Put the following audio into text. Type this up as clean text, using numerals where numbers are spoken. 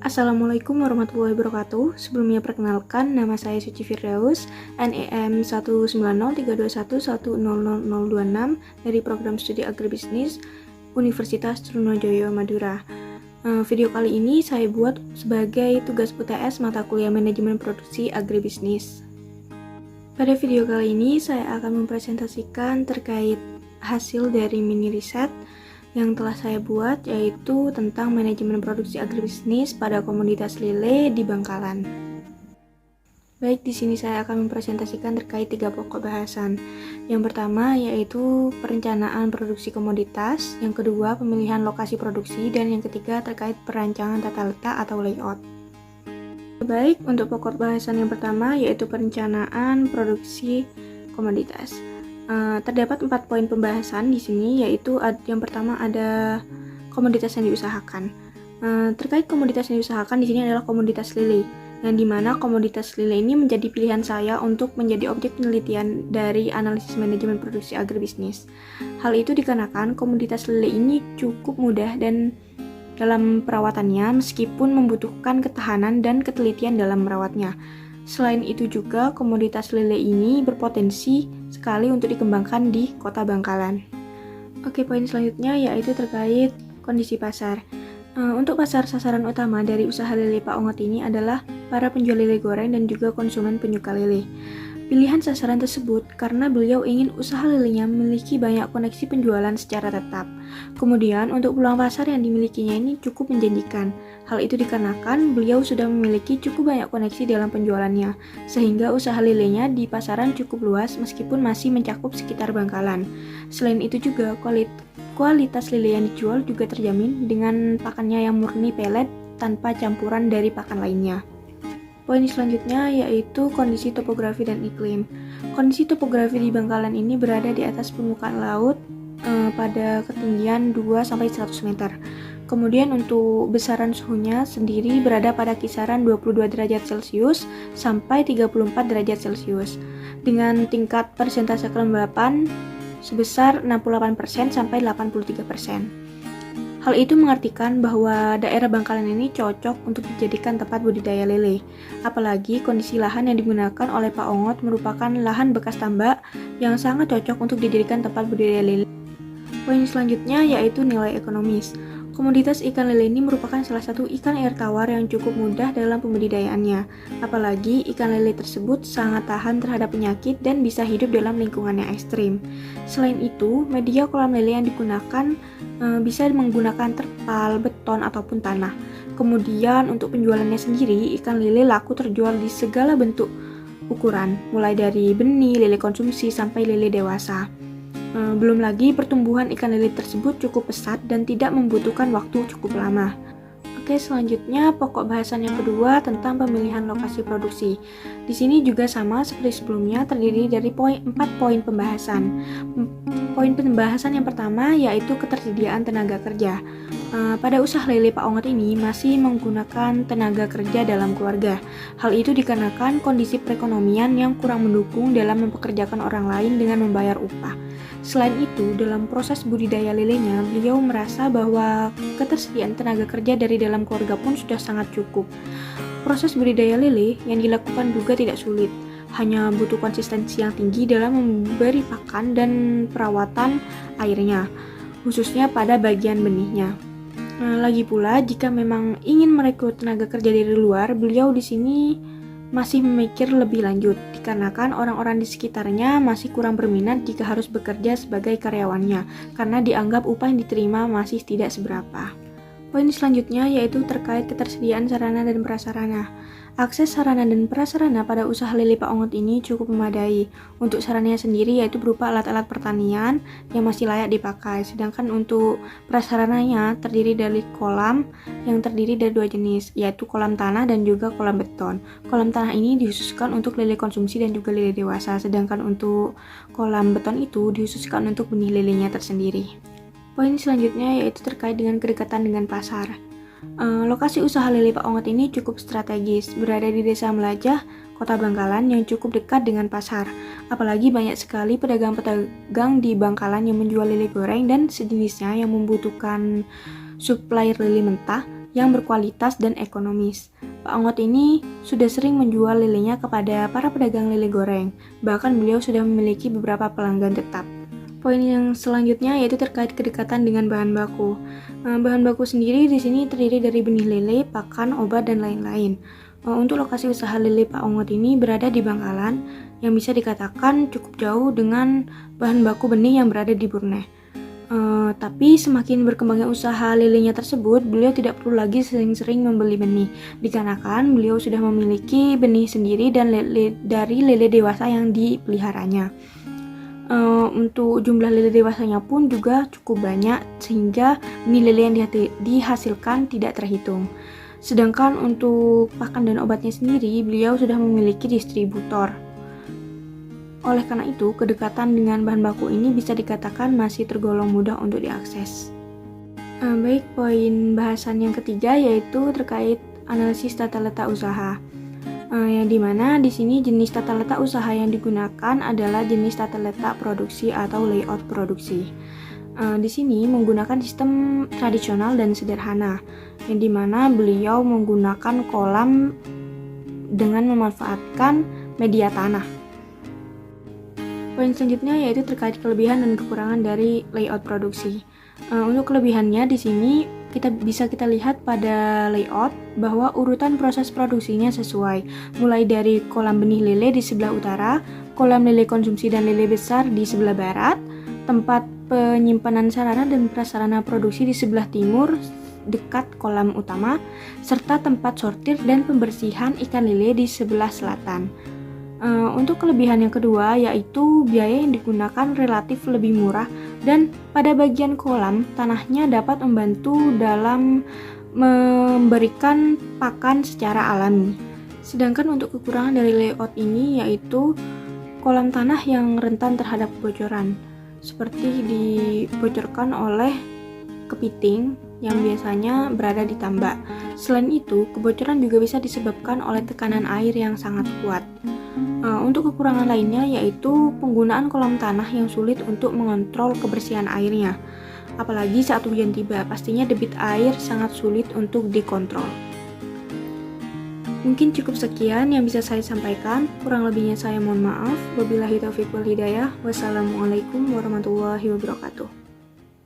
Assalamualaikum warahmatullahi wabarakatuh. Sebelumnya perkenalkan, nama saya Suci Firdaus, NEM 1903011000026 dari program studi agribisnis Universitas Trunojoyo Madura. Video kali ini saya buat sebagai tugas UTS mata kuliah manajemen produksi agribisnis. Pada video kali ini saya akan mempresentasikan terkait hasil dari mini riset yang telah saya buat, yaitu tentang manajemen produksi agribisnis pada komoditas lele di Bangkalan. Baik, di sini saya akan mempresentasikan terkait 3 pokok bahasan. Yang pertama yaitu perencanaan produksi komoditas, yang kedua pemilihan lokasi produksi, dan yang ketiga terkait perancangan tata letak atau layout. Baik, untuk pokok bahasan yang pertama yaitu perencanaan produksi komoditas. Terdapat 4 poin pembahasan di sini, yaitu yang pertama ada komoditas yang diusahakan. Terkait komoditas yang diusahakan di sini adalah komoditas lele, yang dimana komoditas lele ini menjadi pilihan saya untuk menjadi objek penelitian dari analisis manajemen produksi agribisnis. Hal itu dikarenakan komoditas lele ini cukup mudah dan dalam perawatannya, meskipun membutuhkan ketahanan dan ketelitian dalam merawatnya. Selain itu juga komoditas lele ini berpotensi sekali untuk dikembangkan di Kota Bangkalan. Oke, poin selanjutnya yaitu terkait kondisi pasar. Untuk pasar sasaran utama dari usaha lele Pak Ongot ini adalah para penjual lele goreng dan juga konsumen penyuka lele. Pilihan sasaran tersebut karena beliau ingin usaha lelenya memiliki banyak koneksi penjualan secara tetap. Kemudian untuk peluang pasar yang dimilikinya ini cukup menjanjikan. Hal itu dikarenakan beliau sudah memiliki cukup banyak koneksi dalam penjualannya, sehingga usaha lelenya di pasaran cukup luas meskipun masih mencakup sekitar Bangkalan. Selain itu juga kualitas lele yang dijual juga terjamin dengan pakannya yang murni pelet tanpa campuran dari pakan lainnya. Poin selanjutnya yaitu kondisi topografi dan iklim. Kondisi topografi di Bangkalan ini berada di atas permukaan laut pada ketinggian 2-100 meter. Kemudian untuk besaran suhunya sendiri berada pada kisaran 22 derajat Celcius sampai 34 derajat Celcius dengan tingkat persentase kelembapan sebesar 68% sampai 83%. Hal itu mengartikan bahwa daerah Bangkalan ini cocok untuk dijadikan tempat budidaya lele. Apalagi kondisi lahan yang digunakan oleh Pak Ongot merupakan lahan bekas tambak yang sangat cocok untuk dijadikan tempat budidaya lele. Poin selanjutnya yaitu nilai ekonomis. Komoditas ikan lele ini merupakan salah satu ikan air tawar yang cukup mudah dalam pembudidayaannya. Apalagi ikan lele tersebut sangat tahan terhadap penyakit dan bisa hidup dalam lingkungan yang ekstrim. Selain itu, media kolam lele yang digunakan bisa menggunakan terpal, beton, ataupun tanah. Kemudian untuk penjualannya sendiri, ikan lele laku terjual di segala bentuk ukuran, mulai dari benih, lele konsumsi, sampai lele dewasa. Belum lagi pertumbuhan ikan lele tersebut cukup pesat dan tidak membutuhkan waktu cukup lama. Oke, selanjutnya pokok bahasan yang kedua tentang pemilihan lokasi produksi. Di sini juga sama seperti sebelumnya, terdiri dari 4 poin pembahasan. Poin pembahasan yang pertama yaitu ketersediaan tenaga kerja. Pada usaha lele Pak Ongot ini masih menggunakan tenaga kerja dalam keluarga. Hal itu dikarenakan kondisi perekonomian yang kurang mendukung dalam mempekerjakan orang lain dengan membayar upah. Selain itu, dalam proses budidaya lelenya, beliau merasa bahwa ketersediaan tenaga kerja dari dalam keluarga pun sudah sangat cukup. Proses budidaya lele yang dilakukan juga tidak sulit, hanya butuh konsistensi yang tinggi dalam memberi pakan dan perawatan airnya, khususnya pada bagian benihnya. Lagi pula, jika memang ingin merekrut tenaga kerja dari luar, beliau di sini masih memikir lebih lanjut, dikarenakan orang-orang di sekitarnya masih kurang berminat jika harus bekerja sebagai karyawannya, karena dianggap upah yang diterima masih tidak seberapa. Poin selanjutnya yaitu terkait ketersediaan sarana dan prasarana. Akses sarana dan prasarana pada usaha lele Pak Ongot ini cukup memadai. Untuk sarananya sendiri yaitu berupa alat-alat pertanian yang masih layak dipakai. Sedangkan untuk prasarananya terdiri dari kolam yang terdiri dari 2 jenis, yaitu kolam tanah dan juga kolam beton. Kolam tanah ini dikhususkan untuk lele konsumsi dan juga lele dewasa, sedangkan untuk kolam beton itu dikhususkan untuk benih lelenya tersendiri. Poin selanjutnya yaitu terkait dengan kedekatan dengan pasar. Lokasi usaha lele Pak Ongot ini cukup strategis, berada di Desa Melajah, Kota Bangkalan yang cukup dekat dengan pasar. Apalagi banyak sekali pedagang-pedagang di Bangkalan yang menjual lele goreng dan sejenisnya yang membutuhkan suplai lele mentah yang berkualitas dan ekonomis. Pak Ongot ini sudah sering menjual lelenya kepada para pedagang lele goreng, bahkan beliau sudah memiliki beberapa pelanggan tetap. Poin yang selanjutnya yaitu terkait kedekatan dengan bahan baku. Bahan baku sendiri di sini terdiri dari benih lele, pakan, obat, dan lain-lain. Untuk lokasi usaha lele Pak Ongot ini berada di Bangkalan, yang bisa dikatakan cukup jauh dengan bahan baku benih yang berada di Brunei. Tapi semakin berkembangnya usaha lelenya tersebut, beliau tidak perlu lagi sering-sering membeli benih, dikarenakan beliau sudah memiliki benih sendiri dan dari lele dewasa yang dipeliharanya. Untuk jumlah lele dewasanya pun juga cukup banyak, sehingga benih lele yang dihasilkan tidak terhitung. Sedangkan untuk pakan dan obatnya sendiri, beliau sudah memiliki distributor. Oleh karena itu, kedekatan dengan bahan baku ini bisa dikatakan masih tergolong mudah untuk diakses. Baik, poin bahasan yang ketiga yaitu terkait analisis tata letak usaha. Yang dimana di sini jenis tata letak usaha yang digunakan adalah jenis tata letak produksi atau layout produksi. Di sini menggunakan sistem tradisional dan sederhana, yang dimana beliau menggunakan kolam dengan memanfaatkan media tanah. Poin selanjutnya yaitu terkait kelebihan dan kekurangan dari layout produksi. Untuk kelebihannya di sini bisa kita lihat pada layout bahwa urutan proses produksinya sesuai, mulai dari kolam benih lele di sebelah utara, kolam lele konsumsi dan lele besar di sebelah barat, tempat penyimpanan sarana dan prasarana produksi di sebelah timur dekat kolam utama, serta tempat sortir dan pembersihan ikan lele di sebelah selatan. Untuk kelebihan yang kedua yaitu biaya yang digunakan relatif lebih murah, dan pada bagian kolam tanahnya dapat membantu dalam memberikan pakan secara alami. Sedangkan untuk kekurangan dari layout ini yaitu kolam tanah yang rentan terhadap kebocoran, seperti dibocorkan oleh kepiting yang biasanya berada di tambak. Selain itu, kebocoran juga bisa disebabkan oleh tekanan air yang sangat kuat. Untuk kekurangan lainnya yaitu penggunaan kolam tanah yang sulit untuk mengontrol kebersihan airnya. Apalagi saat hujan tiba, pastinya debit air sangat sulit untuk dikontrol. Mungkin cukup sekian yang bisa saya sampaikan. Kurang lebihnya saya mohon maaf. Wabillahi taufiq wal hidayah. Wassalamualaikum warahmatullahi wabarakatuh.